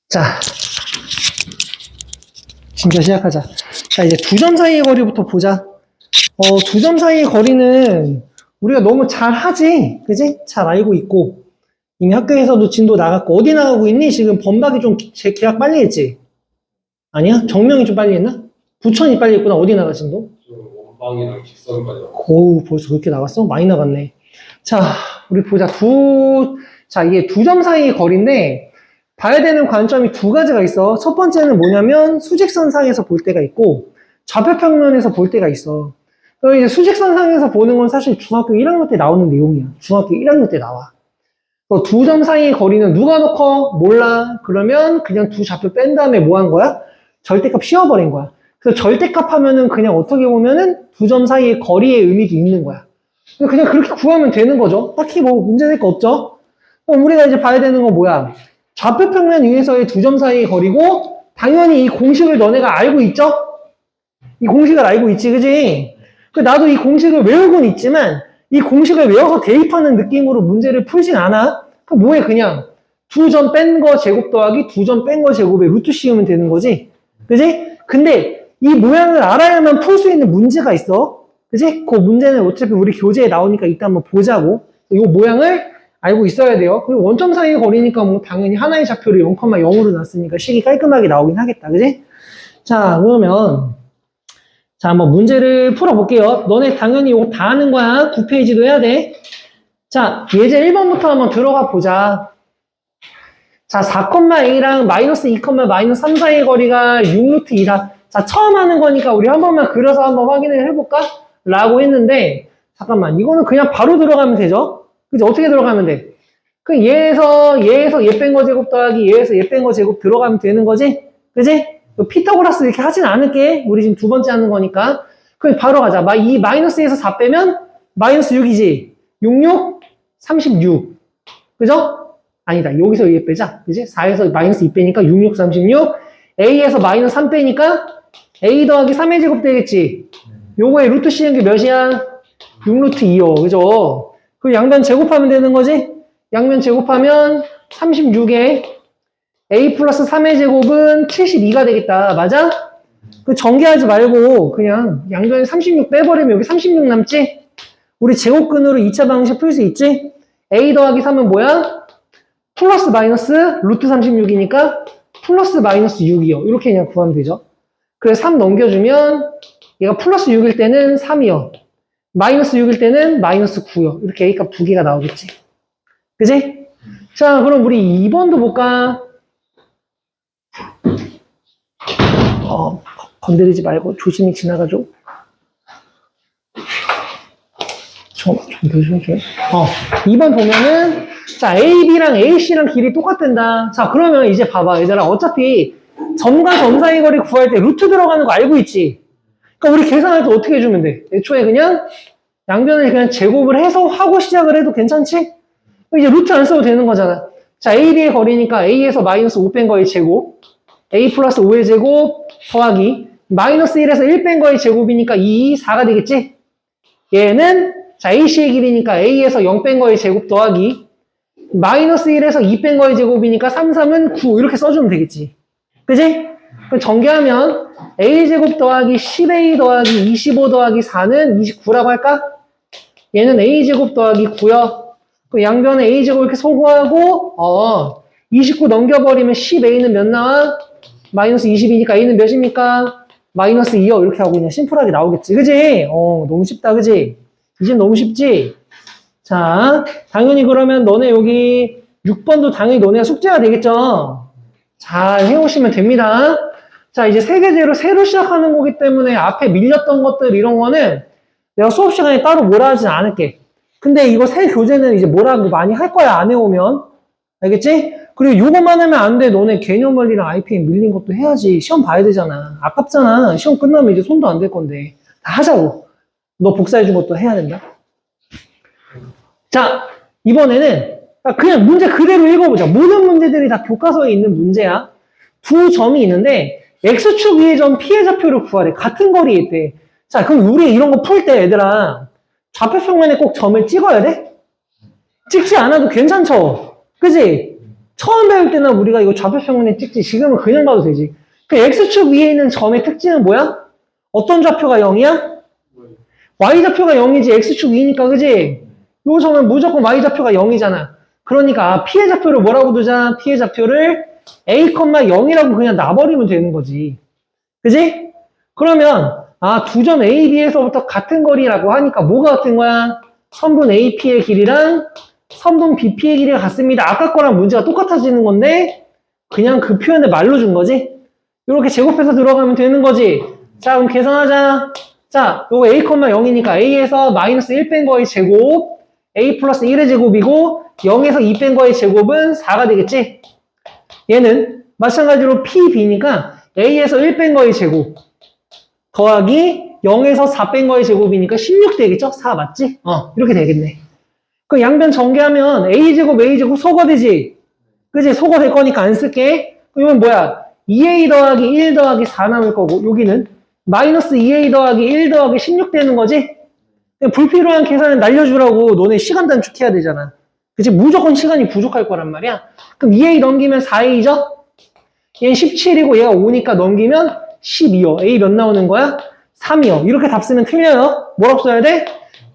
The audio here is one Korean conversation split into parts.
자, 진짜 시작하자. 자, 이제 두 점 사이의 거리부터 보자. 두 점 사이의 거리는 우리가 너무 잘 하지? 그지? 잘 알고 있고. 이미 학교에서도 진도 나갔고. 어디 나가고 있니? 지금 범박이 좀 계약 빨리 했지? 아니야? 정명이 좀 빨리 했나? 부천이 빨리 했구나. 어디 나가 진도? 원방이랑 직선까지 나갔어. 오, 벌써 그렇게 나갔어? 많이 나갔네. 자, 우리 보자. 이게 두 점 사이의 거리인데, 봐야 되는 관점이 두 가지가 있어. 첫 번째는 뭐냐면, 수직선상에서 볼 때가 있고, 좌표평면에서 볼 때가 있어. 그럼 이제 수직선상에서 보는 건 사실 중학교 1학년 때 나오는 내용이야. 중학교 1학년 때 나와. 두 점 사이의 거리는 누가 넣고 몰라. 그러면 그냥 두 좌표 뺀 다음에 뭐 한 거야? 절대값 씌워버린 거야. 그래서 절대값 하면은 그냥 어떻게 보면은 두 점 사이의 거리의 의미도 있는 거야. 그냥 그렇게 구하면 되는 거죠. 딱히 뭐 문제될 거 없죠. 그럼 우리가 이제 봐야 되는 건 뭐야? 좌표 평면 위에서의 두 점 사이의 거리고, 당연히 이 공식을 너네가 알고 있죠? 이 공식을 알고 있지, 그지? 나도 이 공식을 외우고는 있지만, 이 공식을 외워서 대입하는 느낌으로 문제를 풀진 않아. 그럼 뭐해, 그냥. 두 점 뺀 거 제곱 더하기 두 점 뺀 거 제곱에 루트 씌우면 되는 거지? 그지? 근데 이 모양을 알아야만 풀 수 있는 문제가 있어. 그지? 그 문제는 어차피 우리 교재에 나오니까 이따 한번 보자고. 이 모양을 알고 있어야 돼요. 그리고 원점 사이의 거리니까 뭐 당연히 하나의 좌표를 0,0으로 놨으니까 식이 깔끔하게 나오긴 하겠다. 그지? 자, 그러면 자, 한번 문제를 풀어볼게요. 너네 당연히 이거 다 하는 거야. 9페이지도 해야 돼. 자, 예제 1번부터 한번 들어가 보자. 자, 4,a랑 마이너스 2, 마이너스 3 사이의 거리가 6루트 2다. 자, 처음 하는 거니까 우리 한 번만 그려서 한번 확인을 해볼까? 라고 했는데, 잠깐만, 이거는 그냥 바로 들어가면 되죠? 그치? 어떻게 들어가면 돼? 그 얘에서 얘 뺀 거 제곱 더하기 얘에서 얘 뺀 거 제곱 들어가면 되는 거지? 그지? 피타고라스 이렇게 하진 않을게. 우리 지금 두 번째 하는 거니까. 그럼 바로 가자. 이 마이너스에서 4 빼면 마이너스 6이지. 66, 36. 그죠? 아니다. 여기서 얘 빼자. 그지? 4에서 마이너스 2 빼니까 66, 36. A에서 마이너스 3 빼니까 A 더하기 3의 제곱 되겠지? 요거에 루트 씌는 게 몇이야? 6루트 2요. 그죠? 그 양변 제곱하면 되는 거지? 양면 제곱하면 36에 A 플러스 3의 제곱은 72가 되겠다. 맞아? 그 전개하지 말고 그냥 양변에 36 빼버리면 여기 36 남지? 우리 제곱근으로 2차 방식 풀 수 있지? A 더하기 3은 뭐야? 플러스 마이너스 루트 36이니까 플러스 마이너스 6이요. 이렇게 그냥 구하면 되죠. 그래서 3 넘겨주면 얘가 플러스 6일 때는 3이요. 마이너스 6일 때는 마이너스 9요. 이렇게 A값 두 개가 나오겠지. 그지? 자, 그럼 우리 2번도 볼까? 건드리지 말고 조심히 지나가줘. 좀 조심해. 2번 보면은, 자, AB랑 AC랑 길이 똑같단다. 자, 그러면 이제 봐봐. 얘들아, 어차피 점과 점 사이 거리 구할 때 루트 들어가는 거 알고 있지? 그러니까 우리 계산할 때 어떻게 해주면 돼? 애초에 그냥 양변을 그냥 제곱을 해서 하고 시작을 해도 괜찮지? 이제 루트 안 써도 되는 거잖아. 자, AB의 거리니까 A에서 마이너스 5 뺀 거의 제곱, A 플러스 5의 제곱 더하기 마이너스 1에서 1 뺀 거의 제곱이니까 2, 4가 되겠지? 얘는 자, AC의 길이니까 A에서 0 뺀 거의 제곱 더하기 마이너스 1에서 2 뺀 거의 제곱이니까 3, 3은 9 이렇게 써주면 되겠지? 그지? 그럼 전개하면 A제곱 더하기 10A 더하기 25 더하기 4는 29라고 할까? 얘는 A제곱 더하기 9요. 그 양변에 A제곱 이렇게 소구하고 29 넘겨버리면 10A는 몇 나와? 마이너스 20이니까 A는 몇입니까? 마이너스 2요. 이렇게 하고 그냥 심플하게 나오겠지. 그지? 너무 쉽다. 그지? 이제 너무 쉽지? 자, 당연히 그러면 너네 여기 6번도 당연히 너네가 숙제가 되겠죠? 잘 해오시면 됩니다. 자, 이제 세계제로 새로 시작하는 거기 때문에 앞에 밀렸던 것들 이런 거는 내가 수업 시간에 따로 뭐라 하진 않을게. 근데 이거 새 교재는 이제 뭐라고 많이 할 거야, 안 해오면. 알겠지? 그리고 요것만 하면 안 돼. 너네 개념 원리랑 IPM 밀린 것도 해야지. 시험 봐야 되잖아. 아깝잖아. 시험 끝나면 이제 손도 안 댈 건데. 다 하자고. 너 복사해준 것도 해야 된다. 자, 이번에는 그냥 문제 그대로 읽어보자. 모든 문제들이 다 교과서에 있는 문제야. 두 점이 있는데 X축 위의 점 P의 좌표를 구하래. 같은 거리에 있대. 자, 그럼 우리 이런 거 풀 때 얘들아 좌표평면에 꼭 점을 찍어야 돼? 찍지 않아도 괜찮죠? 그지? 처음 배울 때는 우리가 이거 좌표평면에 찍지. 지금은 그냥 봐도 되지. 그 X축 위에 있는 점의 특징은 뭐야? 어떤 좌표가 0이야? Y좌표가 0이지. X축 위니까, 그지? 요 점은 무조건 Y좌표가 0이잖아. 그러니까 P의 좌표를 뭐라고 두자? P의 좌표를 A, 0이라고 그냥 놔버리면 되는 거지. 그지? 그러면 두 점 A, B에서부터 같은 거리라고 하니까 뭐가 같은 거야? 선분 AP의 길이랑 선분 BP의 길이가 같습니다. 아까 거랑 문제가 똑같아지는 건데 그냥 그 표현을 말로 준 거지? 이렇게 제곱해서 들어가면 되는 거지. 자, 그럼 계산하자. 자, 요거 A, 0이니까 A에서 마이너스 1 뺀 거의 제곱, A 플러스 1의 제곱이고 0에서 2 뺀 거의 제곱은 4가 되겠지? 얘는 마찬가지로 P, B니까 A에서 1 뺀 거의 제곱 더하기 0에서 4 뺀 거의 제곱이니까 16 되겠죠? 4 맞지? 이렇게 되겠네. 그 양변 전개하면 A제곱 소거 되지? 그지? 소거 될 거니까 안 쓸게. 그러면 뭐야? 2A 더하기 1 더하기 4 남을 거고 여기는 마이너스 2A 더하기 1 더하기 16 되는 거지? 불필요한 계산을 날려주라고 너네 시간 단축해야 되잖아. 그치? 무조건 시간이 부족할 거란 말이야. 그럼 2A 넘기면 4A죠? 얘는 17이고 얘가 5니까 넘기면 12요. A 몇 나오는 거야? 3이요. 이렇게 답 쓰면 틀려요. 뭐라고 써야 돼?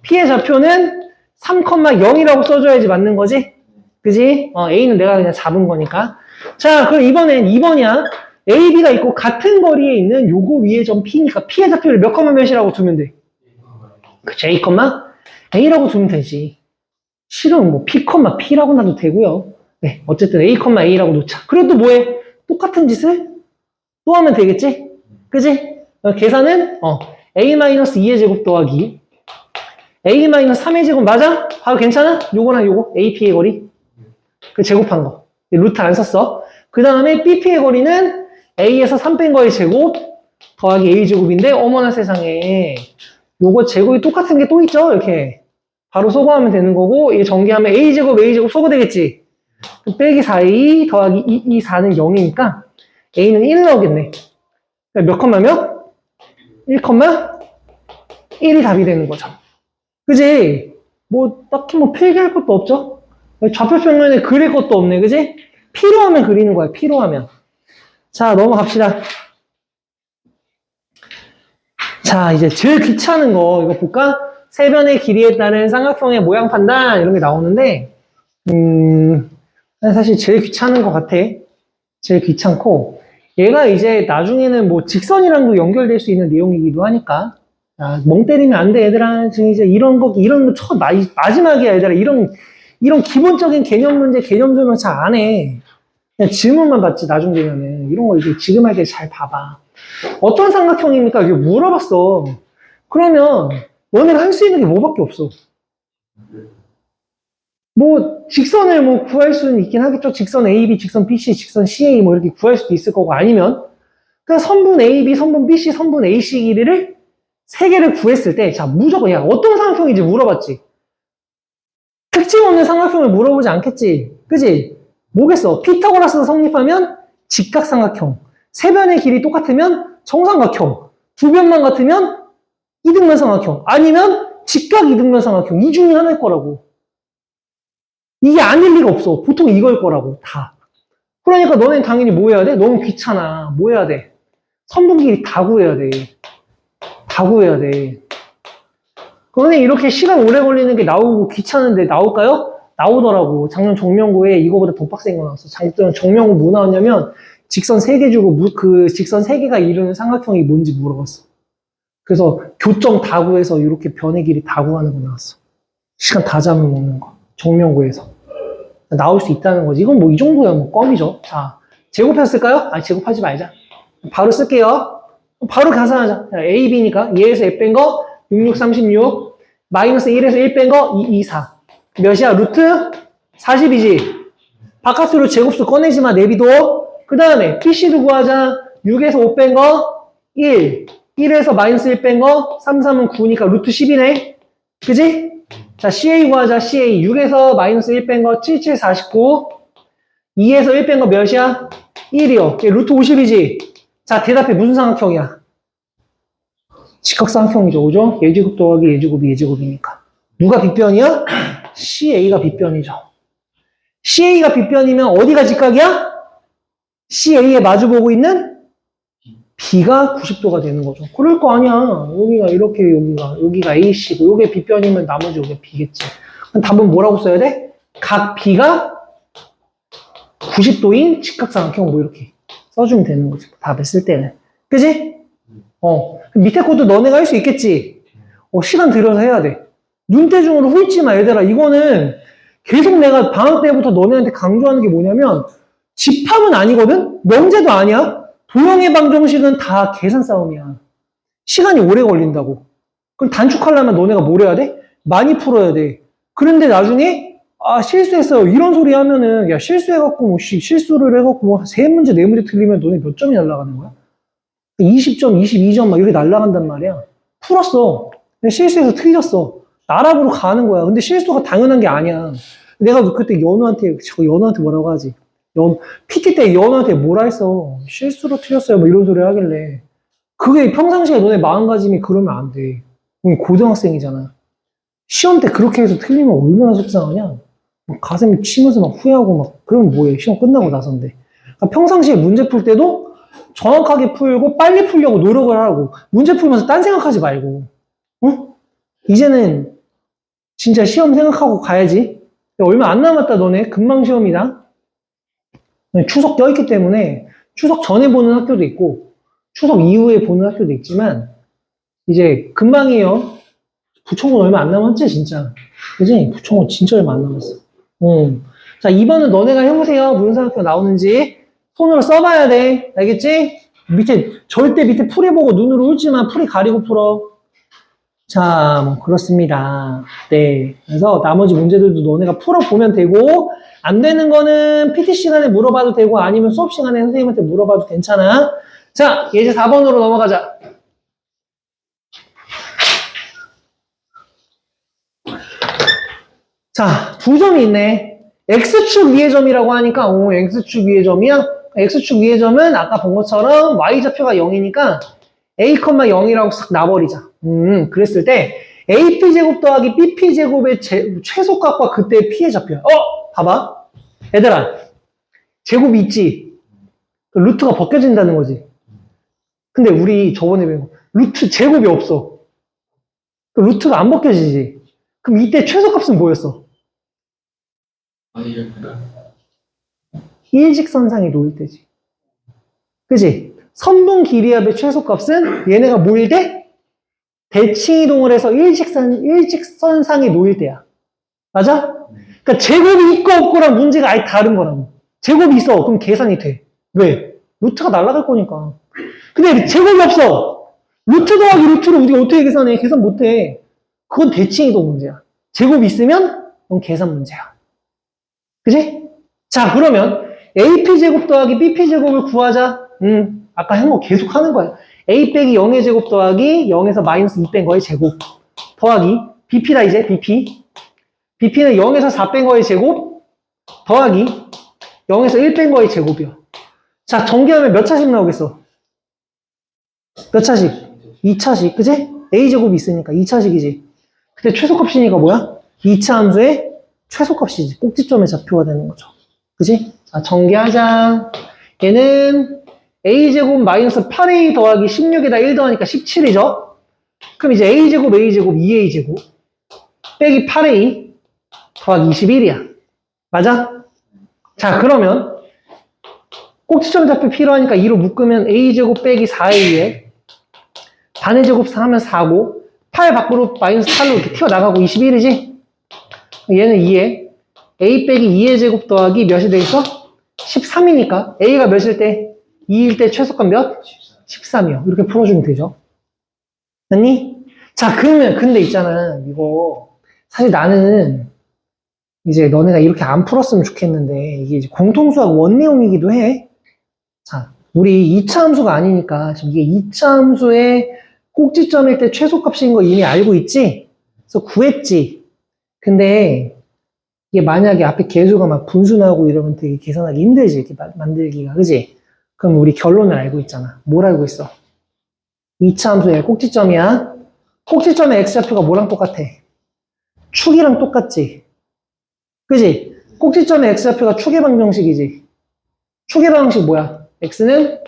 P의 좌표는 3,0이라고 써줘야지 맞는 거지? 그지? A는 내가 그냥 잡은 거니까. 자, 그럼 이번엔 2번이야. A, B가 있고 같은 거리에 있는 요거 위에 점 P니까 P의 좌표를 몇 컴마 몇이라고 두면 돼? 그치, A, A라고 두면 되지. 실은 뭐 P, P라고 놔도 되고요. 네, 어쨌든 A, A라고 놓자. 그래도 또 뭐해? 똑같은 짓을 또 하면 되겠지? 그지? 계산은 A-2의 제곱 더하기 A-3의 제곱 맞아? 바로 괜찮아? 요거랑 요거 AP의 거리 그 제곱한 거 루트 안 썼어. 그 다음에 BP의 거리는 A에서 3 뺀 거의 제곱 더하기 A제곱인데 어머나 세상에 요거 제곱이 똑같은 게 또 있죠? 이렇게 바로 소거하면 되는 거고 이게 전개하면 A제곱 소거되겠지? 빼기 4A 더하기 2, 4는 0이니까 A는 1 나오겠네. 몇 컴마 몇? 1, 1이 답이 되는 거죠. 그지? 뭐 딱히 뭐 필기할 것도 없죠? 좌표평면에 그릴 것도 없네. 그지? 필요하면 그리는 거야. 필요하면. 자, 넘어갑시다. 자, 이제 제일 귀찮은 거 이거 볼까? 세변의 길이에 따른 삼각형의 모양 판단 이런 게 나오는데 사실 제일 귀찮은 것 같아. 제일 귀찮고 얘가 이제 나중에는 뭐 직선이랑도 연결될 수 있는 내용이기도 하니까 멍 때리면 안 돼, 얘들아. 지금 이제 이런 거 마지막이야, 얘들아. 이런 기본적인 개념 문제, 개념 설명 잘 안 해. 그냥 질문만 받지, 나중 되면은. 이런 거 이제 지금 할 때 잘 봐봐. 어떤 삼각형입니까? 이게 물어봤어. 그러면, 너네가 할 수 있는 게 뭐밖에 없어. 뭐, 직선을 뭐 구할 수는 있긴 하겠죠. 직선 AB, 직선 BC, 직선 CA 뭐 이렇게 구할 수도 있을 거고, 아니면, 그냥 선분 AB, 선분 BC, 선분 AC 길이를 세 개를 구했을 때, 자, 무조건, 야, 어떤 삼각형인지 물어봤지? 특징 없는 삼각형을 물어보지 않겠지? 그지? 뭐겠어? 피타고라스가 성립하면 직각삼각형. 세 변의 길이 똑같으면 정삼각형. 두 변만 같으면 이등변 삼각형. 아니면 직각 이등변 삼각형. 이 중에 하나일 거라고. 이게 아닐 리가 없어. 보통 이걸 거라고, 다. 그러니까 너네는 당연히 뭐 해야 돼? 너무 귀찮아. 뭐 해야 돼? 선분 길이 다 구해야 돼. 다 구해야 돼. 그러니 이렇게 시간 오래 걸리는 게 나오고 귀찮은데 나올까요? 나오더라고. 작년 정명고에 이거보다 더 빡센 거 나왔어. 작년 정명고 뭐 나왔냐면 직선 3개 주고 그 직선 3개가 이루는 삼각형이 뭔지 물어봤어. 그래서 교점 다 구해서 이렇게 변의 길이 다 구하는 거 나왔어. 시간 다 잡아먹는 거. 정명고에서. 나올 수 있다는 거지. 이건 뭐 이 정도야 뭐 껌이죠. 자, 제곱했을까요? 제곱하지 말자. 바로 쓸게요. 바로 계산하자. A, B니까 얘에서 F 뺀 거 66, 36 마이너스 1에서 1 뺀 거 2, 2, 4 몇이야? 루트 40이지. 바깥으로 제곱수 꺼내지 마. 내비도. 그 다음에 PC도 구하자. 6에서 5 뺀 거 1 1에서 마이너스 1 뺀 거 3, 3은 9니까 루트 10이네. 그지? 자, CA 구하자. CA 6에서 마이너스 1 뺀 거 7, 7, 49 2에서 1 뺀 거 몇이야? 1이요. 얘 루트 50이지. 자, 대답해. 무슨 삼각형이야? 직각삼각형이죠. 그죠? 예제곱 더하기 예제곱이 예제곱이니까. 누가 빗변이야? CA가 빗변이죠. CA가 빗변이면 어디가 직각이야? CA에 마주보고 있는 B가 90도가 되는 거죠. 그럴 거 아니야. 여기가 이렇게 여기가 AC고 요게 빗변이면 나머지 요게 B겠지. 그럼 답은 뭐라고 써야 돼? 각 B가 90도인 직각삼각형 뭐 이렇게 써주면 되는 거지. 답을 쓸 때는. 그지? 밑에 것도 너네가 할 수 있겠지? 시간 들여서 해야 돼. 눈대중으로 훑지 마, 얘들아. 이거는 계속 내가 방학 때부터 너네한테 강조하는 게 뭐냐면, 집합은 아니거든? 명제도 아니야? 도형의 방정식은 다 계산 싸움이야. 시간이 오래 걸린다고. 그럼 단축하려면 너네가 뭘 해야 돼? 많이 풀어야 돼. 그런데 나중에, 실수했어요. 이런 소리 하면은, 야, 실수해갖고, 실수를 해갖고, 세 문제, 네 문제 틀리면 너네 몇 점이 날아가는 거야? 20점, 22점 막 이렇게 날아간단 말이야. 풀었어. 실수해서 틀렸어. 나락으로 가는 거야. 근데 실수가 당연한 게 아니야. 내가 그때 연우한테 뭐라고 하지? PT 때 연우한테 뭐라 했어? 실수로 틀렸어요. 뭐 이런 소리 하길래. 그게 평상시에 너네 마음가짐이 그러면 안 돼. 우리 고등학생이잖아. 시험 때 그렇게 해서 틀리면 얼마나 속상하냐? 막 가슴이 치면서 막 후회하고 막, 그러면 뭐해? 시험 끝나고 나선데. 그러니까 평상시에 문제 풀 때도 정확하게 풀고 빨리 풀려고 노력을 하고 문제 풀면서 딴 생각하지 말고. 응? 이제는 진짜 시험 생각하고 가야지. 얼마 안 남았다 너네. 금방 시험이다. 추석 껴있기 때문에 추석 전에 보는 학교도 있고 추석 이후에 보는 학교도 있지만 이제 금방이에요. 부총은 얼마 안 남았지 진짜. 그지? 부총은 진짜 얼마 안 남았어. 자 2번은 너네가 해보세요. 무슨 학교 나오는지 손으로 써봐야 돼. 알겠지? 절대 밑에 풀이 보고 눈으로 훑지 마. 풀이 가리고 풀어. 자, 뭐 그렇습니다. 네. 그래서 나머지 문제들도 너네가 풀어보면 되고 안 되는 거는 PT 시간에 물어봐도 되고 아니면 수업 시간에 선생님한테 물어봐도 괜찮아. 자, 예제 4번으로 넘어가자. 자, 두 점이 있네. X축 위의 점이라고 하니까 X축 위의 점이야? X축 위의 점은 아까 본 것처럼 Y좌표가 0이니까 A, 0이라고 싹 놔버리자. 그랬을 때 AP제곱 더하기 BP제곱의 최소값과 그때의 P의 좌표야. 봐봐. 얘들아, 제곱이 있지? 루트가 벗겨진다는 거지. 근데 우리 저번에 배운 루트 제곱이 없어. 루트가 안 벗겨지지. 그럼 이때 최소값은 뭐였어? 일직선상에 놓일 때지. 그치? 선분 길이합의 최소값은 얘네가 모일 때 대칭이동을 해서 일직선상에 놓일 때야. 맞아? 그러니까 제곱이 있고 없고랑 문제가 아예 다른 거라고. 제곱이 있어. 그럼 계산이 돼. 왜? 루트가 날아갈 거니까. 근데 제곱이 없어. 루트 더하기 루트를 우리가 어떻게 계산해? 계산 못해. 그건 대칭이동 문제야. 제곱이 있으면 그건 계산 문제야. 그치? 자, 그러면 AP제곱 더하기 BP제곱을 구하자. 아까 한 거 계속 하는 거야. A 빼기 0의 제곱 더하기 0에서 마이너스 2 뺀 거의 제곱 더하기 BP다 이제 BP. BP는 0에서 4 뺀 거의 제곱 더하기 0에서 1 뺀 거의 제곱이야. 자, 전개하면 몇 차씩 나오겠어? 몇 차씩? 2차씩. 그치? A제곱이 있으니까 2차씩이지. 근데 최소값이니까 뭐야? 2차 함수의 최소값이지. 꼭지점의 좌표가 되는 거죠. 그치? 자, 전개하자. 얘는 A제곱 마이너스 8A 더하기 16에다 1 더하니까 17이죠? 그럼 이제 A제곱, A제곱, 2A제곱 빼기 8A 더하기 21이야. 맞아? 자, 그러면 꼭지점 좌표 필요하니까 2로 묶으면 A제곱 빼기 4A에 반의 제곱 하면 4고 8 밖으로 마이너스 8로 이렇게 튀어나가고 21이지? 얘는 2에 A 빼기 2의 제곱 더하기 몇이 돼 있어? 13이니까 A가 몇일 때? 2일 때 최소값 몇? 13이요. 이렇게 풀어주면 되죠. 맞니? 자, 그러면 근데 있잖아. 이거 사실 나는 이제 너네가 이렇게 안 풀었으면 좋겠는데 이게 이제 공통수학 원내용이기도 해. 자, 우리 2차 함수가 아니니까 지금 이게 2차 함수의 꼭지점일 때 최소값인 거 이미 알고 있지? 그래서 구했지. 근데 이게 만약에 앞에 계수가 막 분수 나오고 이러면 되게 계산하기 힘들지, 이렇게 만들기가. 그지? 그럼 우리 결론을 알고 있잖아. 뭘 알고 있어? 2차 함수의 꼭지점이야. 꼭지점의 x좌표가 뭐랑 똑같아? 축이랑 똑같지? 그지? 꼭지점의 x좌표가 축의 방정식이지. 축의 방정식 뭐야? x는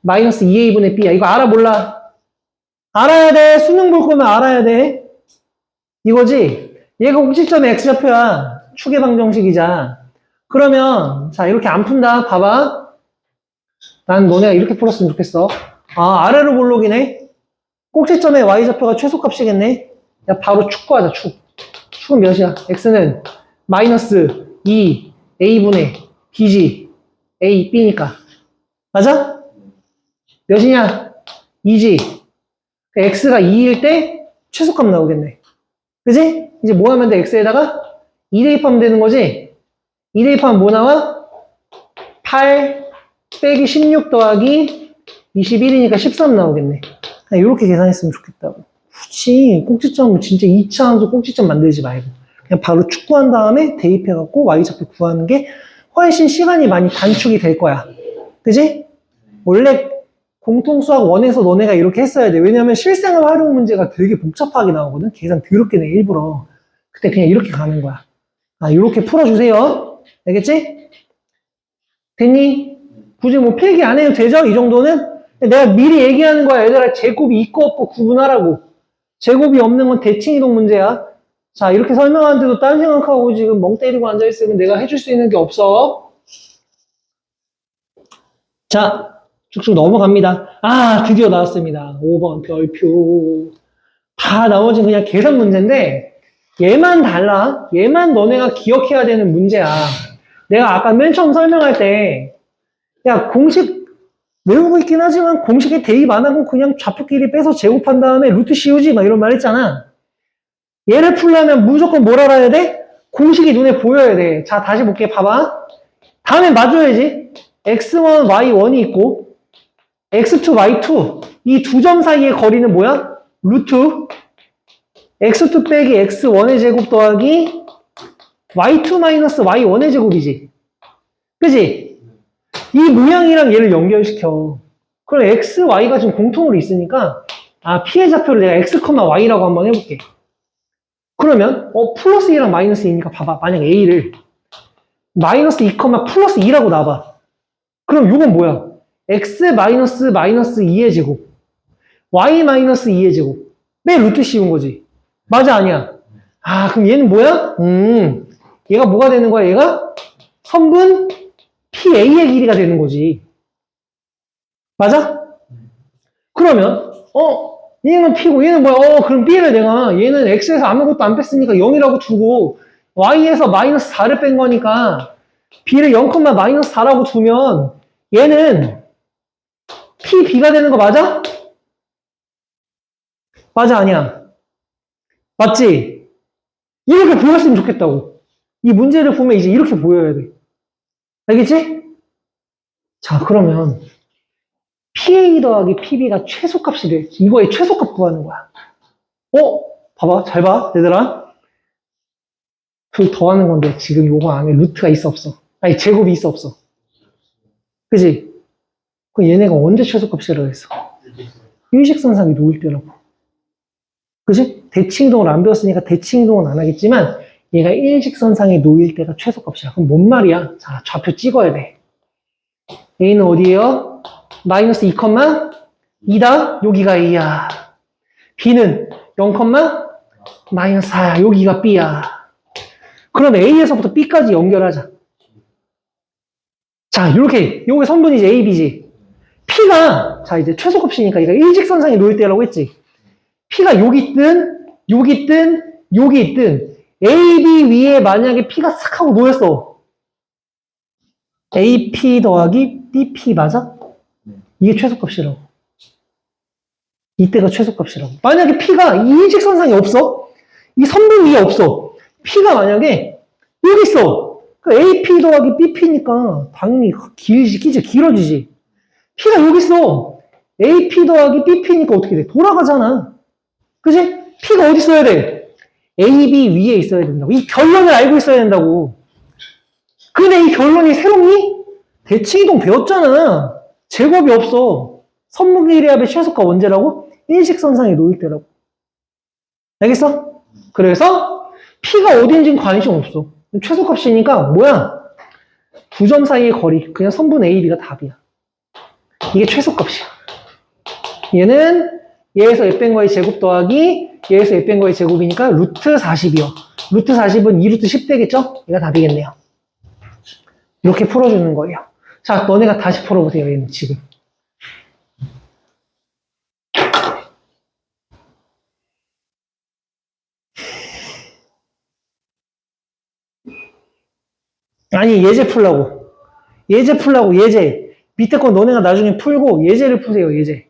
마이너스 2a분의 b야. 이거 알아 몰라? 알아야 돼. 수능 볼 거면 알아야 돼. 이거지? 얘가 꼭지점의 x좌표야. 축의 방정식이자. 그러면 자 이렇게 안 푼다. 봐봐. 난 너네가 이렇게 풀었으면 좋겠어. 아 아래로 볼록이네. 꼭지점의 y좌표가 최소값이겠네. 야 바로 축 구하자. 축은 몇이야? x는 마이너스 2 a분의 b지. a b니까. 맞아? 몇이냐? 2지. x가 2일 때 최소값 나오겠네. 그지? 이제 뭐 하면 돼? x에다가 2 대입하면 되는 거지? 2 대입하면 뭐 나와? 8 빼기 16 더하기 21이니까 13 나오겠네. 그냥 이렇게 계산했으면 좋겠다고. 굳이 꼭지점 진짜 2차 함수 꼭지점 만들지 말고 그냥 바로 축구한 다음에 대입해갖고 y좌표 구하는 게 훨씬 시간이 많이 단축이 될 거야. 그지? 원래 공통수학 1에서 너네가 이렇게 했어야 돼. 왜냐면 실생활 활용 문제가 되게 복잡하게 나오거든. 계산 더럽게 내 일부러. 그때 그냥 이렇게 가는 거야. 아, 이렇게 풀어주세요. 알겠지? 됐니? 굳이 뭐 필기 안 해도 되죠? 이 정도는? 내가 미리 얘기하는 거야. 얘들아, 제곱이 있고 없고 구분하라고. 제곱이 없는 건 대칭이동 문제야. 자, 이렇게 설명하는데도 딴 생각하고 지금 멍 때리고 앉아있으면 내가 해줄 수 있는 게 없어. 자, 쭉쭉 넘어갑니다. 아, 드디어 나왔습니다. 5번 별표. 다 나머지는 그냥 계산 문제인데 얘만 달라. 얘만 너네가 기억해야 되는 문제야. 내가 아까 맨 처음 설명할 때 야, 공식 외우고 있긴 하지만 공식에 대입 안 하고 그냥 좌표끼리 빼서 제곱한 다음에 루트 씌우지 막 이런 말 했잖아. 얘를 풀려면 무조건 뭘 알아야 돼? 공식이 눈에 보여야 돼. 자, 다시 볼게. 봐봐. 다음에 맞춰야지. x1, y1이 있고 x2, y2 이 두 점 사이의 거리는 뭐야? 루트 x2 빼기 x1의 제곱 더하기 y2 마이너스 y1의 제곱이지. 그지? 이 모양이랑 얘를 연결시켜. 그럼 x, y가 지금 공통으로 있으니까 아 피해 좌표를 내가 x, y라고 한번 해볼게. 그러면 플러스 2랑 마이너스 2니까 봐봐. 만약 a를 마이너스 2, 플러스 2라고 놔봐. 그럼 요건 뭐야? x 마이너스 2의 제곱 y 마이너스 2의 제곱 내 루트 씌운 거지. 맞아 아니야? 아 그럼 얘는 뭐야? 얘가 뭐가 되는 거야? 얘가 선분 PA의 길이가 되는 거지. 맞아? 그러면 얘는 P고 얘는 뭐야? 그럼 B를 내가 얘는 X에서 아무것도 안 뺐으니까 0이라고 두고 Y에서 마이너스 4를 뺀 거니까 B를 0, 마이너스 4라고 두면 얘는 PB가 되는 거 맞아? 맞아 아니야? 맞지? 이렇게 보였으면 좋겠다고. 이 문제를 보면 이제 이렇게 보여야 돼. 알겠지? 자, 그러면 PA 더하기 PB가 최소값이 돼. 이거의 최소값 구하는 거야. 봐봐. 잘 봐. 얘들아. 둘 더하는 건데 지금 요거 안에 루트가 있어 없어? 아니 제곱이 있어 없어? 그지? 그럼 얘네가 언제 최소값이라고 했어? 일직선상이 놓일 때라고. 그지? 대칭이동을 안 배웠으니까 대칭이동은 안 하겠지만 얘가 일직선상에 놓일 때가 최소값이야. 그럼 뭔 말이야? 자, 좌표 찍어야 돼. A는 어디예요? 마이너스 2, 2다? 여기가 A야. B는 0, 마이너스 4야. 여기가 B야. 그럼 A에서부터 B까지 연결하자. 자, 이렇게 요게 선분이지 A, B지. P가 자 이제 최소값이니까 얘가 일직선상에 놓일 때라고 했지. P가 여기 있든 여기 있든 여기 있든 A, B 위에 만약에 P가 싹 하고 모였어. AP 더하기 BP 맞아? 이게 최소값이라고. 이때가 최소값이라고. 만약에 P가 이 일직선상에 없어? 이 선분 위에 없어. P가 만약에 여기 있어. 그러니까 AP 더하기 BP니까 당연히 길어지지. P가 여기 있어. AP 더하기 BP니까 어떻게 돼? 돌아가잖아. 그지? P가 어디 있어야 돼? AB 위에 있어야 된다고. 이 결론을 알고 있어야 된다고. 근데 이 결론이 새롭니? 대칭이동 배웠잖아. 제곱이 없어. 선무기리압의 최소값 언제라고? 일직선상에 놓일 때라고. 알겠어? 그래서 P가 어딘지는 관심 없어. 최소값이니까 뭐야? 두 점 사이의 거리. 그냥 선분 A, B가 답이야. 이게 최소값이야. 얘는 얘에서 얘 뺀 거의 제곱 더하기 얘에서 얘 뺀 거의 제곱이니까 루트 40이요. 루트 40은 2루트 10 되겠죠? 얘가 답이겠네요. 이렇게 풀어주는 거예요. 자, 너네가 다시 풀어보세요. 얘는 지금. 아니, 예제 풀라고. 예제 풀라고, 예제. 밑에 거 너네가 나중에 풀고 예제를 푸세요, 예제.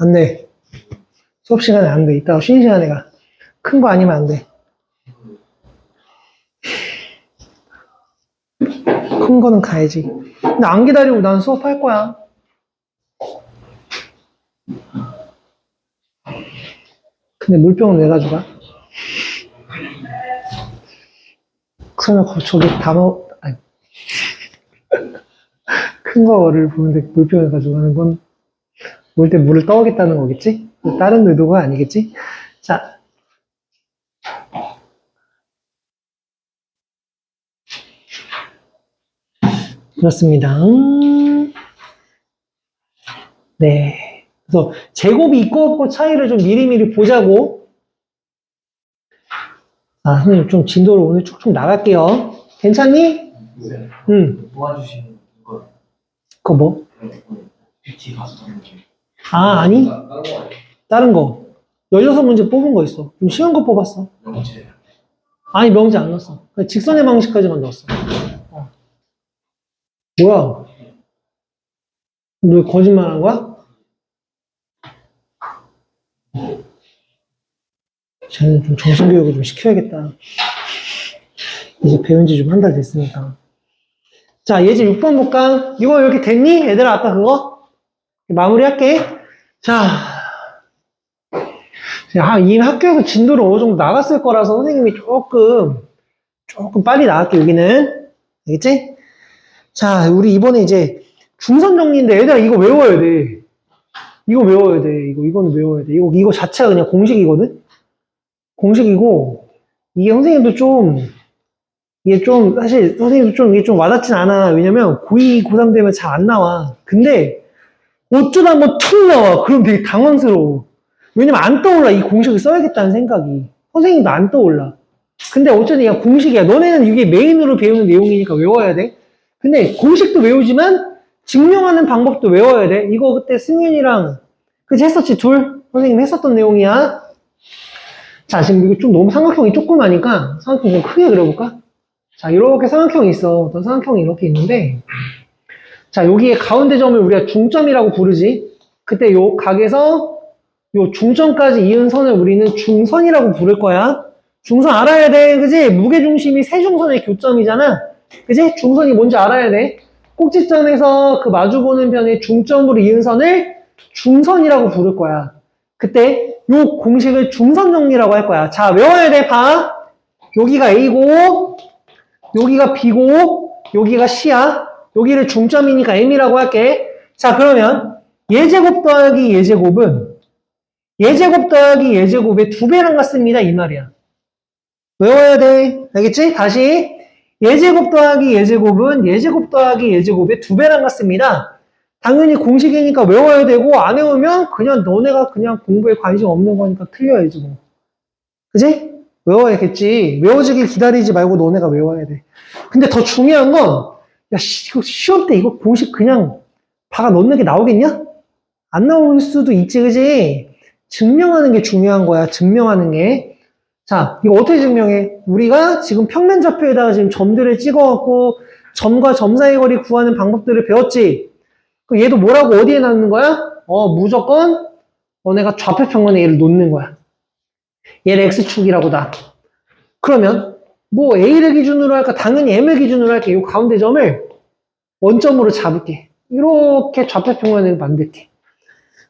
안 돼. 수업 시간에 안 돼. 이따가 쉬는 시간에 가. 큰 거 아니면 안 돼. 큰 거는 가야지. 근데 안 기다리고 난 수업할 거야. 근데 물병은 왜 가져가? 그러면 저기 아니. 큰 거를 보는데 물병을 가져가는 건 올 때 물을 떠오겠다는 거겠지? 다른 의도가 아니겠지? 자. 그렇습니다. 네. 그래서 제곱이 있고 없고 차이를 좀 미리미리 보자고. 아, 선생님 좀 진도를 오늘 쭉쭉 나갈게요. 괜찮니? 네. 응. 도와주시는 거 그거 뭐? 뷰티 가서 하는 게 아, 아니. 다른 거 아니야? 다른 거. 16문제 뽑은 거 있어. 좀 쉬운 거 뽑았어. 명제 아니, 명제 안 넣었어. 그냥 직선의 방식까지만 넣었어. 뭐야? 너 거짓말 한 거야? 쟤는 좀 정신교육을 좀 시켜야겠다. 이제 배운 지 좀 한 달 됐으니까. 자, 예제 6번 볼까? 이거 이렇게 됐니? 얘들아, 아까 그거? 마무리할게. 자, 이 학교에서 진도를 어느 정도 나갔을 거라서 선생님이 조금 빨리 나갈게, 여기는. 알겠지? 자, 우리 이번에 이제 중선 정리인데, 얘들아, 이거 외워야 돼. 이거 외워야 돼. 이거는 외워야 돼. 이거 자체가 그냥 공식이거든? 공식이고, 이게 선생님도 사실 선생님도 이게 좀 와닿진 않아. 왜냐면 고2, 고3 되면 잘 안 나와. 근데 어쩌다 한번 툭 나와. 그럼 되게 당황스러워. 왜냐면 안 떠올라. 이 공식을 써야겠다는 생각이. 선생님도 안 떠올라. 근데 어쨌든 그냥 공식이야. 너네는 이게 메인으로 배우는 내용이니까 외워야 돼. 근데 공식도 외우지만 증명하는 방법도 외워야 돼. 이거 그때 승윤이랑 그치 했었지? 둘? 선생님 했었던 내용이야. 자, 지금 이거 좀 너무 삼각형이 조그마니까 삼각형 좀 크게 그려볼까? 자, 이렇게 삼각형이 있어. 어떤 삼각형이 이렇게 있는데, 자, 여기에 가운데 점을 우리가 중점이라고 부르지. 그때 요 각에서 요 중점까지 이은 선을 우리는 중선이라고 부를 거야. 중선 알아야 돼. 그지? 무게중심이 세중선의 교점이잖아. 그지? 중선이 뭔지 알아야 돼. 꼭지점에서 그 마주보는 변의 중점으로 이은 선을 중선이라고 부를 거야. 그때 요 공식을 중선 정리라고 할 거야. 자, 외워야 돼. 봐. 여기가 A고, 여기가 B고, 여기가 C야. 여기를 중점이니까 M이라고 할게. 자, 그러면 예제곱 더하기 예제곱은 예제곱 더하기 예제곱의 2배랑 같습니다. 이 말이야. 외워야 돼. 알겠지? 다시. 예제곱 더하기 예제곱은 예제곱 더하기 예제곱의 2배랑 같습니다. 당연히 공식이니까 외워야 되고, 안 외우면 그냥 너네가 그냥 공부에 관심 없는 거니까 틀려야지 뭐. 그지? 외워야겠지. 외워지길 기다리지 말고 너네가 외워야 돼. 근데 더 중요한 건, 야, 이거 시험 때 이거 공식 그냥 박아 넣는 게 나오겠냐? 안 나올 수도 있지, 그지? 증명하는 게 중요한 거야, 증명하는 게. 자, 이거 어떻게 증명해? 우리가 지금 평면 좌표에다가 지금 점들을 찍어갖고 점과 점 사이 거리 구하는 방법들을 배웠지? 그럼 얘도 뭐라고 어디에 넣는 거야? 무조건 너네가 좌표 평면에 얘를 놓는 거야. 얘를 X축이라고 다. 그러면 뭐 A를 기준으로 할까? 당연히 M을 기준으로 할게. 이 가운데 점을 원점으로 잡을게. 이렇게 좌표 평면을 만들게.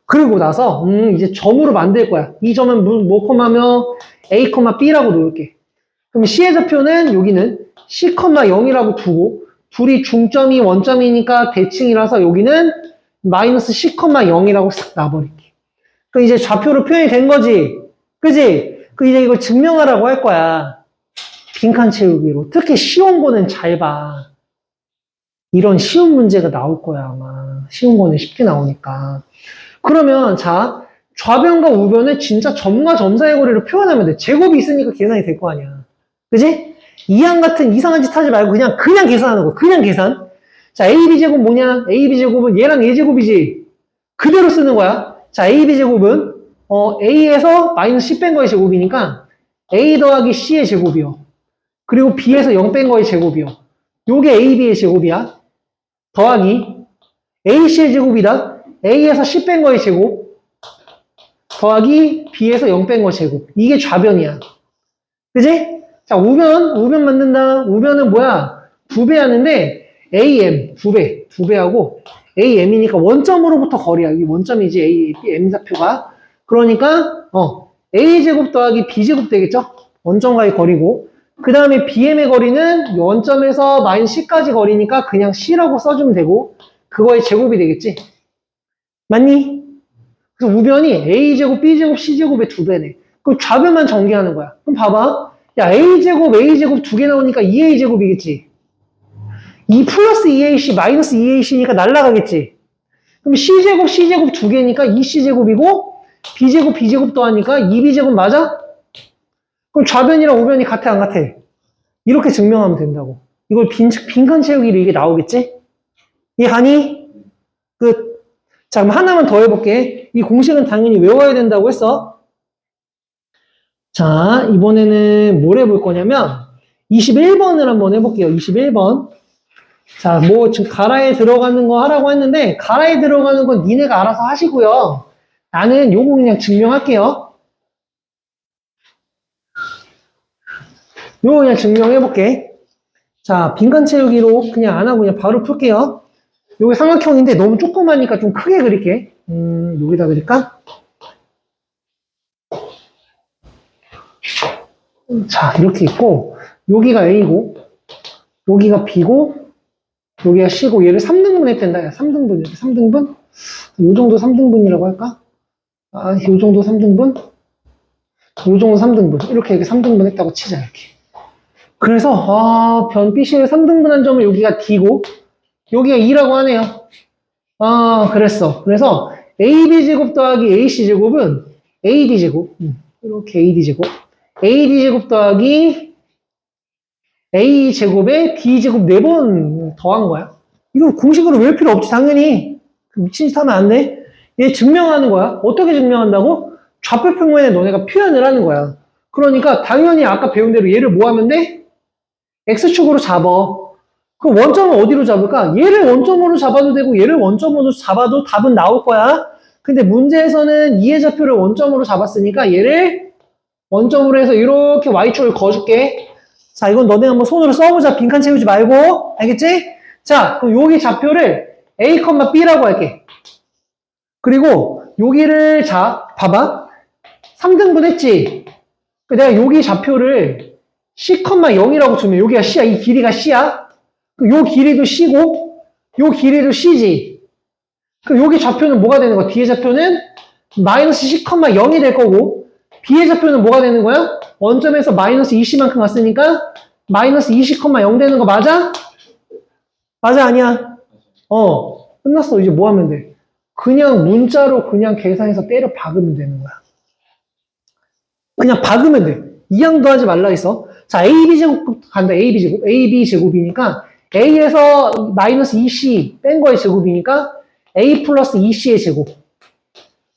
그리고 나서 이제 점으로 만들 거야. 이 점은 뭐 콤마며 A, B라고 놓을게. 그럼 C의 좌표는 여기는 C, 0이라고 두고 둘이 중점이 원점이니까 대칭이라서 여기는 마이너스 C, 0이라고 싹 놔버릴게. 그 이제 좌표로 표현이 된 거지. 그지? 그 이제 이걸 증명하라고 할 거야. 빈칸 채우기로. 특히 쉬운 거는 잘 봐. 이런 쉬운 문제가 나올 거야, 아마. 쉬운 거는 쉽게 나오니까. 그러면, 자, 좌변과 우변을 진짜 점과 점 사이의 거리를 표현하면 돼. 제곱이 있으니까 계산이 될 거 아니야. 그지? 이항 같은 이상한 짓 하지 말고 그냥 계산하는 거. 그냥 계산. 자, AB제곱 뭐냐? AB제곱은 얘랑 얘제곱이지. 그대로 쓰는 거야. 자, AB제곱은, A에서 마이너스 10 뺀 거의 제곱이니까, A 더하기 C의 제곱이요. 그리고 B에서 0 뺀 거의 제곱이요. 요게 AB의 제곱이야. 더하기 AC의 제곱이다. A에서 10 뺀 거의 제곱. 더하기 B에서 0 뺀 거 제곱. 이게 좌변이야. 그지? 자, 우변 만든다. 우변은 뭐야? 2배 하는데, AM, 2배하고, AM이니까 원점으로부터 거리야. 이게 원점이지, A, M 좌표가. 그러니까, A제곱 더하기 B제곱 되겠죠? 원점과의 거리고. 그 다음에 BM의 거리는 원점에서 마이너스 C까지 거리니까 그냥 C라고 써주면 되고, 그거의 제곱이 되겠지? 맞니? 그래서 우변이 A제곱, B제곱, C제곱의 2배네. 그럼 좌변만 전개하는 거야. 그럼 봐봐. 야, A제곱 두 개 나오니까 2A제곱이겠지? 2 플러스 2AC 마이너스 2AC니까 날라가겠지? 그럼 C제곱 두 개니까 2C제곱이고, B제곱 더하니까 2B제곱 맞아? 그럼 좌변이랑 우변이 같아, 안 같아? 이렇게 증명하면 된다고. 이걸 빈칸 채우기로 이게 나오겠지? 이해가니? 끝. 자, 그럼 하나만 더 해볼게. 이 공식은 당연히 외워야 된다고 했어. 자, 이번에는 뭘 해볼 거냐면, 21번을 한번 해볼게요. 21번. 자, 뭐, 지금 가라에 들어가는 거 하라고 했는데, 가라에 들어가는 건 니네가 알아서 하시고요. 나는 요거 그냥 증명할게요. 요거 그냥 증명해볼게. 자, 빈칸 채우기로 그냥 안 하고 그냥 바로 풀게요. 요게 삼각형인데 너무 조그마니까 좀 크게 그릴게. 여기다 그릴까? 자, 이렇게 있고, 여기가 A고, 여기가 B고, 여기가 C고, 얘를 3등분 했댄다. 야, 3등분, 이렇게 3등분? 요 정도 3등분이라고 할까? 아, 요 정도 3등분? 요 정도 3등분. 이렇게 3등분 했다고 치자, 이렇게. 그래서, 변 BC를 3등분한 점은 여기가 D고, 여기가 2라고 하네요. 그랬어. 그래서, AB제곱 더하기 AC제곱은 AD제곱. 이렇게 AD제곱. AD제곱 더하기 A제곱에 D제곱 4번 더한 거야. 이거 공식으로 외울 필요 없지, 당연히. 미친 짓 하면 안 돼. 얘 증명하는 거야. 어떻게 증명한다고? 좌표 평면에 너네가 표현을 하는 거야. 그러니까 당연히 아까 배운 대로 얘를 뭐 하면 돼? X축으로 잡어. 그 원점은 어디로 잡을까? 얘를 원점으로 잡아도 되고 얘를 원점으로 잡아도 답은 나올 거야. 근데 문제에서는 2의 좌표를 원점으로 잡았으니까 얘를 원점으로 해서 이렇게 Y축을 그어줄게. 자, 이건 너네 한번 손으로 써보자. 빈칸 채우지 말고. 알겠지? 자, 그럼 여기 좌표를 A, B라고 할게. 그리고 여기를, 자, 봐봐. 3등분 했지? 내가 여기 좌표를 C, 0이라고 주면 여기가 C야. 이 길이가 C야. 요 길이도 C고, 요 길이도 C지. 그럼 여기 좌표는 뭐가 되는 거야? D의 좌표는 마이너스 C, 0이 될 거고, B의 좌표는 뭐가 되는 거야? 원점에서 마이너스 20만큼 왔으니까 마이너스 20,0 되는 거 맞아? 맞아, 아니야? 끝났어. 이제 뭐 하면 돼? 그냥 문자로 그냥 계산해서 때려 박으면 되는 거야. 그냥 박으면 돼. 이항도 하지 말라 했어. 자, AB제곱 간다. AB제곱이니까 A에서 마이너스 2C 뺀 거의 제곱이니까 A 플러스 2C의 제곱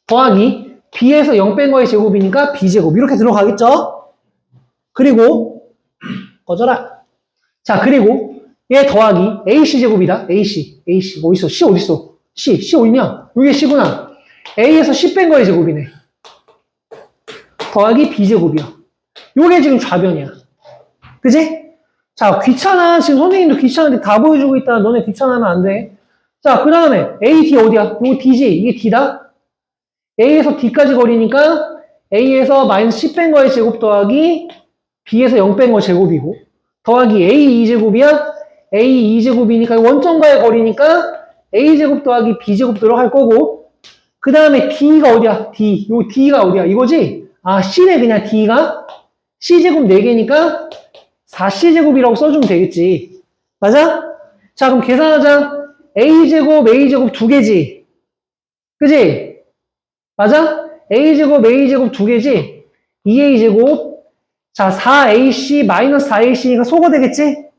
더하기 B에서 0 뺀 거의 제곱이니까 B제곱 이렇게 들어가겠죠? 그리고 꺼져라. 자, 그리고 얘 더하기 AC제곱이다. AC 어딨어? C 어딨어? C 어딨냐? 이게 C구나. A에서 C 뺀 거의 제곱이네. 더하기 B제곱이야. 요게 지금 좌변이야. 그지? 자, 귀찮아. 지금 선생님도 귀찮은데 다 보여주고 있다. 너네 귀찮아하면 안 돼. 자, 그 다음에 A, D 어디야? 요거 D지? 이게 D다? A에서 D까지 거리니까 A에서 마이너스 10 뺀 거의 제곱 더하기 B에서 0 뺀 거 제곱이고 더하기 A 2제곱이야? A 2제곱이니까 원점과의 거리니까 A제곱 더하기 B제곱 들어갈 거고 그 다음에 D가 어디야? D. 요 D가 어디야? 이거지? 아, C네, 그냥 D가. C제곱 4개니까 4C제곱이라고 써주면 되겠지. 맞아? 자, 그럼 계산하자. A제곱, A제곱 2개지. 그지? 맞아? A제곱, A제곱 2개지? 2A제곱. 자, 4AC 마이너스 4AC니까 소거 되겠지?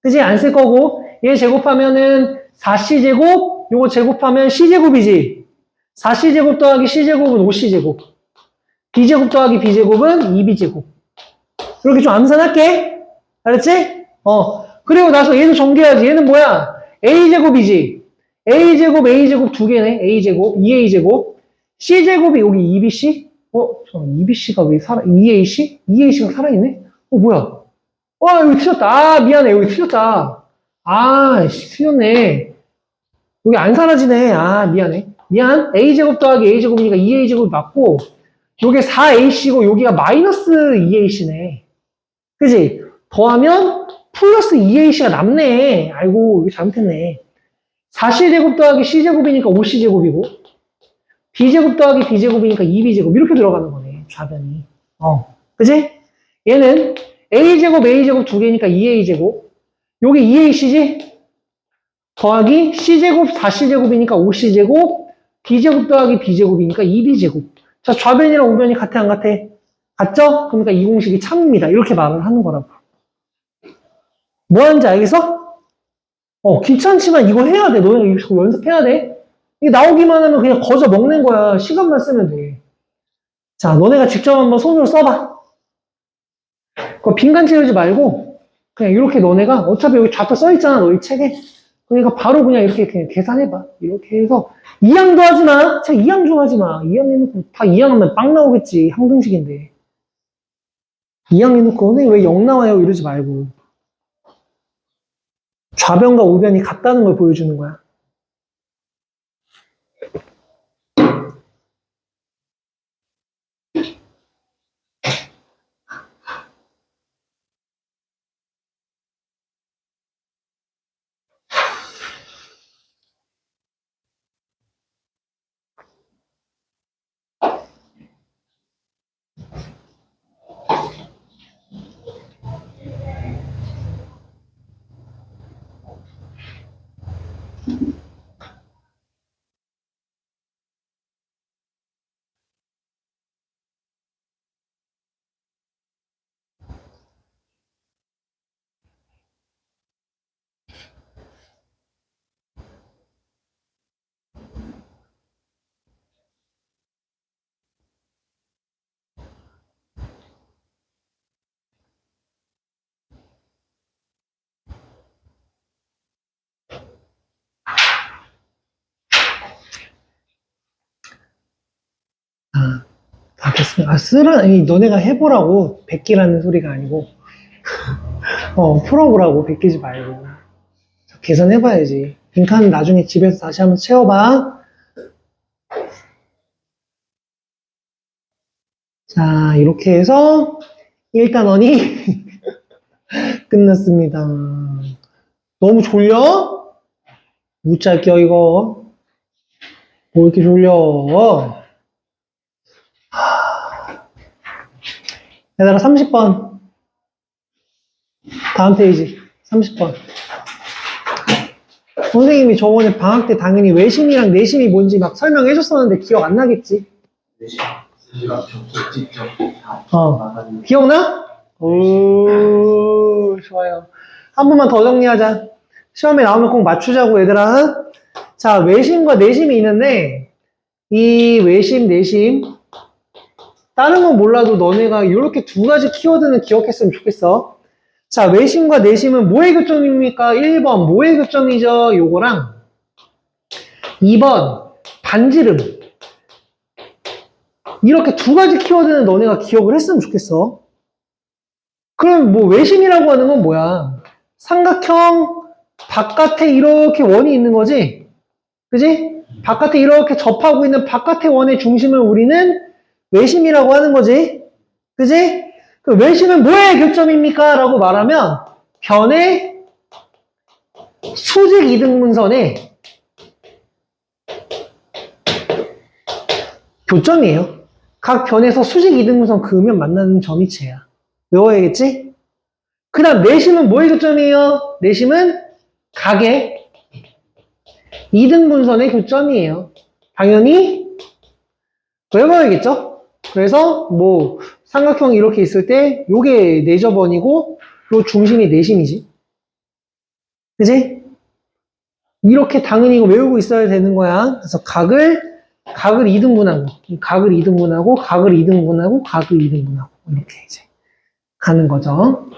그지? 안 쓸 거고. 얘 제곱하면은 4C제곱, 요거 제곱하면 C제곱이지. 4C제곱 더하기 C제곱은 5C제곱. B제곱 더하기 B제곱은 2B제곱. 이렇게 좀 암산할게. 알았지? 그리고 나서 얘도 전개해야지. 얘는 뭐야? A제곱이지. A제곱, A제곱 2개네. A제곱, 2A제곱. C제곱이 여기 2BC? 잠깐 2BC가 왜 2AC? 2AC가 살아있네? 뭐야? 와, 여기 틀렸다. 아, 미안해. 여기 틀렸다. 아, 틀렸네. 여기 안 사라지네. 아, 미안해. 미안. A제곱 더하기 A제곱이니까 2A제곱이 맞고, 요게 4AC고, 여기가 마이너스 2AC네. 그지? 더하면 플러스 2AC가 남네. 아이고, 이거 잘못했네. 4C제곱 더하기 C제곱이니까 5C제곱이고, B제곱 더하기 B제곱이니까 2B제곱. 이렇게 들어가는 거네. 좌변이. 그지? 얘는 A제곱, A제곱 2개니까 2A제곱. 요게 2AC지? 더하기 C제곱, 4C제곱이니까 5C제곱. B제곱 더하기 B제곱이니까 2B제곱. 자, 좌변이랑 우변이 같아, 안 같아? 같죠? 그러니까 이 공식이 참입니다. 이렇게 말을 하는 거라고. 뭐 하는지 알겠어? 귀찮지만 이거 해야 돼. 너네 이거 연습해야 돼. 이게 나오기만 하면 그냥 거저 먹는 거야. 시간만 쓰면 돼. 자, 너네가 직접 한번 손으로 써봐. 그거 빈칸 채우지 말고 그냥 이렇게 너네가 어차피 여기 좌표 써있잖아. 너희 책에. 그러니까 바로 그냥 이렇게 그냥 계산해봐. 이렇게 해서 2항도 하지 마. 자, 2항 좀 하지 마. 2항 해놓고 다 2항 하면 빵 나오겠지. 항등식인데. 2항 해놓고 선생님 왜 0 나와요? 이러지 말고. 좌변과 우변이 같다는 걸 보여주는 거야. 다 됐습니다. 아니, 너네가 해보라고. 베끼라는 소리가 아니고. 풀어보라고. 베끼지 말고. 자, 계산해봐야지. 빈칸은 나중에 집에서 다시 한번 채워봐. 자, 이렇게 해서 1단원이 끝났습니다. 너무 졸려? 못 잘 이거. 뭐 이렇게 졸려? 얘들아, 30번. 다음 페이지. 30번. 선생님이 저번에 방학 때 당연히 외심이랑 내심이 뭔지 막 설명해 줬었는데 기억 안 나겠지? 내시가 접속 직접 다 나가는 기억나? 오, 좋아요. 한 번만 더 정리하자. 시험에 나오면 꼭 맞추자고, 얘들아. 자, 외심과 내심이 있는데, 이 외심, 내심. 다른 건 몰라도 너네가 이렇게 두 가지 키워드는 기억했으면 좋겠어. 자, 외심과 내심은 뭐의 교점입니까? 1번, 뭐의 교점이죠? 요거랑 2번, 반지름. 이렇게 두 가지 키워드는 너네가 기억을 했으면 좋겠어. 그럼 뭐 외심이라고 하는 건 뭐야? 삼각형 바깥에 이렇게 원이 있는 거지? 그지? 바깥에 이렇게 접하고 있는 바깥의 원의 중심을 우리는 외심이라고 하는 거지? 그지? 그 외심은 뭐의 교점입니까? 라고 말하면 변의 수직 이등분선의 교점이에요. 각 변에서 수직 이등분선 그으면 만나는 점이 쟤야. 외워야겠지? 그 다음 내심은 뭐의 교점이에요? 내심은 각의 이등분선의 교점이에요. 당연히 외워야겠죠? 그래서 뭐 삼각형이 이렇게 있을 때 요게 내저번이고 요 중심이 내심이지. 그지? 이렇게 당연히 이거 외우고 있어야 되는 거야. 그래서 각을 이등분하고 각을 이등분하고 각을 이등분하고 각을 이등분하고 이렇게 이제 가는 거죠.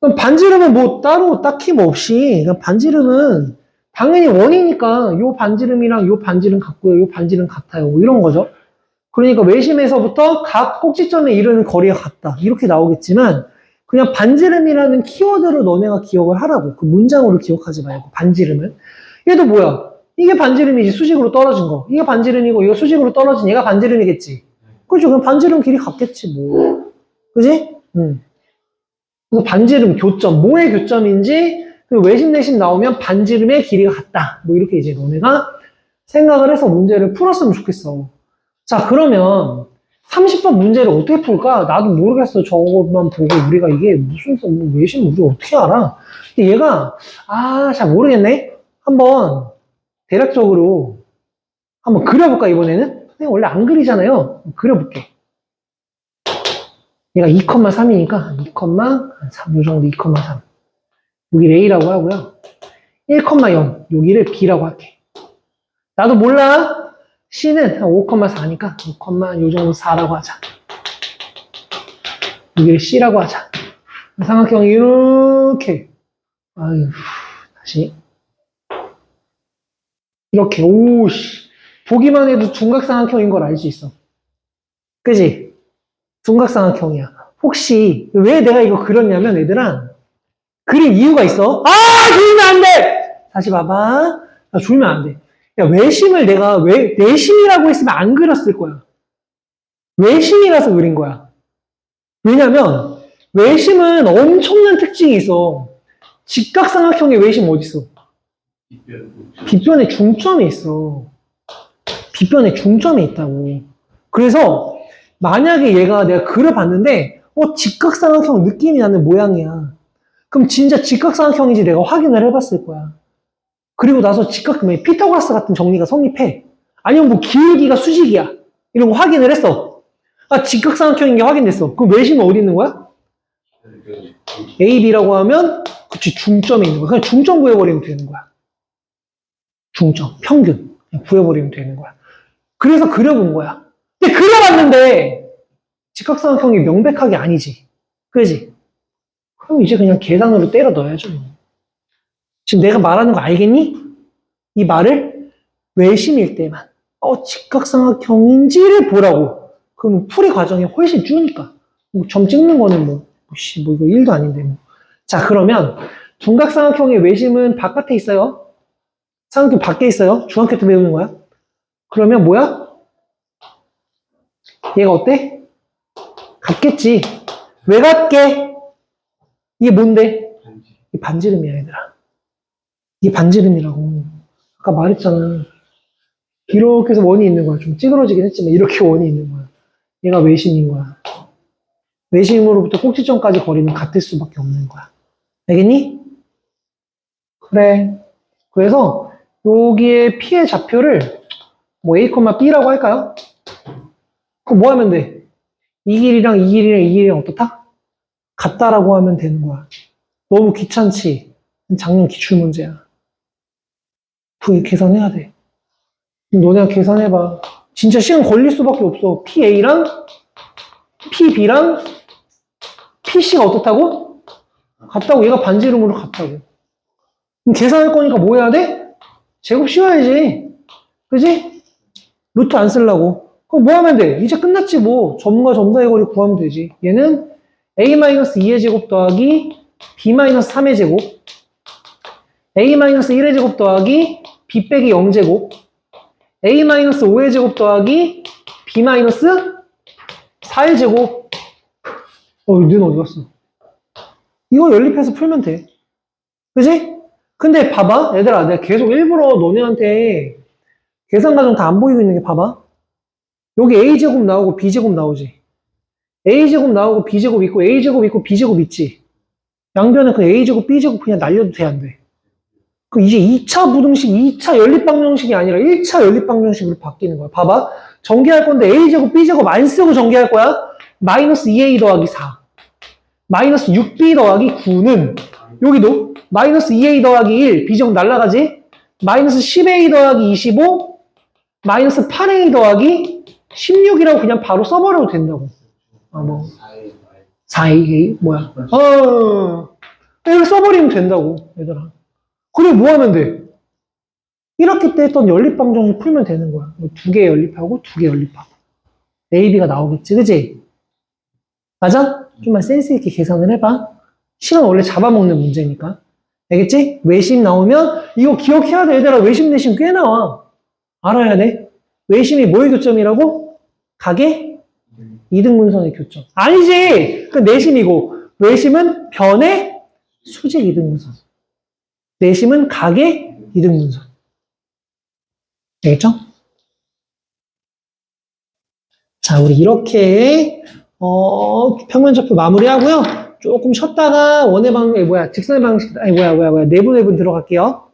그럼 반지름은 뭐 따로 딱히 뭐 없이 그냥 반지름은 당연히 원이니까 요 반지름이랑 요 반지름 같고요. 요 반지름 같아요. 뭐 이런 거죠. 그러니까 외심에서부터 각 꼭지점에 이르는 거리가 같다. 이렇게 나오겠지만 그냥 반지름이라는 키워드로 너네가 기억을 하라고. 그 문장으로 기억하지 말고 반지름은. 얘도 뭐야? 이게 반지름이지. 수직으로 떨어진 거. 이게 반지름이고 이거 수직으로 떨어진 얘가 반지름이겠지. 그렇죠. 그럼 반지름 길이 같겠지 뭐. 그지? 그래서 반지름 교점. 뭐의 교점인지 그리고 외심 내심 나오면 반지름의 길이가 같다. 뭐 이렇게 이제 너네가 생각을 해서 문제를 풀었으면 좋겠어. 자, 그러면 30번 문제를 어떻게 풀까? 나도 모르겠어. 저것만 보고 우리가 이게 무슨 뭐 외심 우리 어떻게 알아? 근데 얘가 잘 모르겠네. 한번 대략적으로 한번 그려볼까 이번에는? 그냥 원래 안 그리잖아요. 그려볼게. 얘가 2,3이니까 2,3, 요 정도 2,3. 여기를 A라고 하고요. 1,0, 여기를 B라고 할게. 나도 몰라. C는 5,4니까 5, 요 정도 4라고 하자. 여기를 C라고 하자. 삼각형이 이렇게. 아유, 다시. 이렇게. 오씨. 보기만 해도 둔각삼각형인 걸 알 수 있어. 그지? 둔각삼각형이야. 혹시 왜 내가 이거 그렸냐면 얘들아 그릴 이유가 있어. 줄이면 안 돼! 다시 봐봐. 줄이면 안 돼. 야, 외심을 내가 내심이라고 했으면 안 그렸을 거야. 외심이라서 그린 거야. 왜냐면 외심은 엄청난 특징이 있어. 직각삼각형의 외심 어디 있어? 빗변에 중점이 있어. 빗변에 중점이 있다고. 그래서 만약에 얘가 내가 그려봤는데 직각삼각형 느낌이 나는 모양이야. 그럼 진짜 직각삼각형인지 내가 확인을 해봤을 거야. 그리고 나서 피타고라스 같은 정리가 성립해. 아니면 뭐 기울기가 수직이야. 이런 거 확인을 했어. 직각삼각형인 게 확인됐어. 그럼 외심은 어디 있는 거야? A, B라고 하면 그치 중점에 있는 거야. 그냥 중점 구해버리면 되는 거야. 중점, 평균 그냥 구해버리면 되는 거야. 그래서 그려본 거야. 근데 그려봤는데 직각삼각형이 명백하게 아니지. 그지? 그럼 이제 그냥 계산으로 때려 넣어야죠. 지금 내가 말하는 거 알겠니? 이 말을 외심일 때만 직각삼각형인지를 보라고. 그러면 풀이 과정이 훨씬 줄으니까. 점 찍는 거는 뭐 이거 1도 아닌데 뭐. 자, 그러면 둔각삼각형의 외심은 바깥에 있어요. 삼각형 밖에 있어요. 중학교 때 배우는 거야. 그러면 뭐야? 얘가 어때? 같겠지. 왜 같게? 이게 뭔데? 이게 반지름이야, 얘들아. 이게 반지름이라고. 아까 말했잖아. 이렇게 해서 원이 있는 거야. 좀 찌그러지긴 했지만 이렇게 원이 있는 거야. 얘가 외심인 거야. 외심으로부터 꼭지점까지 거리는 같을 수밖에 없는 거야. 알겠니? 그래. 그래서 여기에 P의 좌표를 뭐 A, B라고 할까요? 그럼 뭐 하면 돼? 이 길이랑 이 길이랑 이 길이랑 어떻다? 같다라고 하면 되는 거야. 너무 귀찮지? 작년 기출문제야. 그거 계산해야 돼. 너네가 계산해봐. 진짜 시간 걸릴 수밖에 없어. PA랑 PB랑 PC가 어떻다고? 같다고. 얘가 반지름으로 같다고. 그럼 계산할 거니까 뭐 해야 돼? 제곱 씌워야지. 그지? 루트 안 쓰려고. 그럼 뭐 하면 돼? 이제 끝났지 뭐. 점과 점 사이 거리 구하면 되지. 얘는 A-2의 제곱 더하기 B-3의 제곱, A-1의 제곱 더하기 B 빼기 0제곱, A-5의 제곱 더하기 B-4의 제곱. 눈 어디 갔어? 이거 연립해서 풀면 돼. 그지? 근데 봐봐. 얘들아, 내가 계속 일부러 너네한테 계산 과정 다 안 보이고 있는 게 봐봐. 여기 a제곱 나오고 b제곱 나오지. a제곱 나오고 b제곱 있고 a제곱 있고 b제곱 있지. 양변은 그 a제곱 b제곱 그냥 날려도 돼, 안 돼? 그 이제 2차 부등식, 2차 연립방정식이 아니라 1차 연립방정식으로 바뀌는 거야. 봐봐. 전개할 건데 a제곱 b제곱 안 쓰고 전개할 거야. 마이너스 2a 더하기 4. 마이너스 6b 더하기 9는 여기도 마이너스 2a 더하기 1, b제곱 날라가지? 마이너스 10a 더하기 25, 마이너스 8a 더하기 16이라고 그냥 바로 써버려도 된다고. 아, 뭐. 4a, 뭐야. 이렇게 써버리면 된다고, 얘들아. 그리고 뭐 하면 돼? 1학기 때 했던 연립방정식 풀면 되는 거야. 2개 연립하고 2개 연립하고. A, B가 나오겠지, 그지? 맞아? 좀만 센스 있게 계산을 해봐. 시간 원래 잡아먹는 문제니까. 알겠지? 외심 나오면 이거 기억해야 돼, 얘들아. 외심 내심 꽤 나와. 알아야 돼. 외심이 뭐의 교점이라고? 가계? 이등분선의 교점. 아니지! 그 내심이고. 외심은 변의 수직 이등분선. 내심은 가계 이등분선. 알겠죠? 자, 우리 이렇게 평면좌표 마무리하고요. 조금 쉬었다가 직선의 방식, 내분 들어갈게요.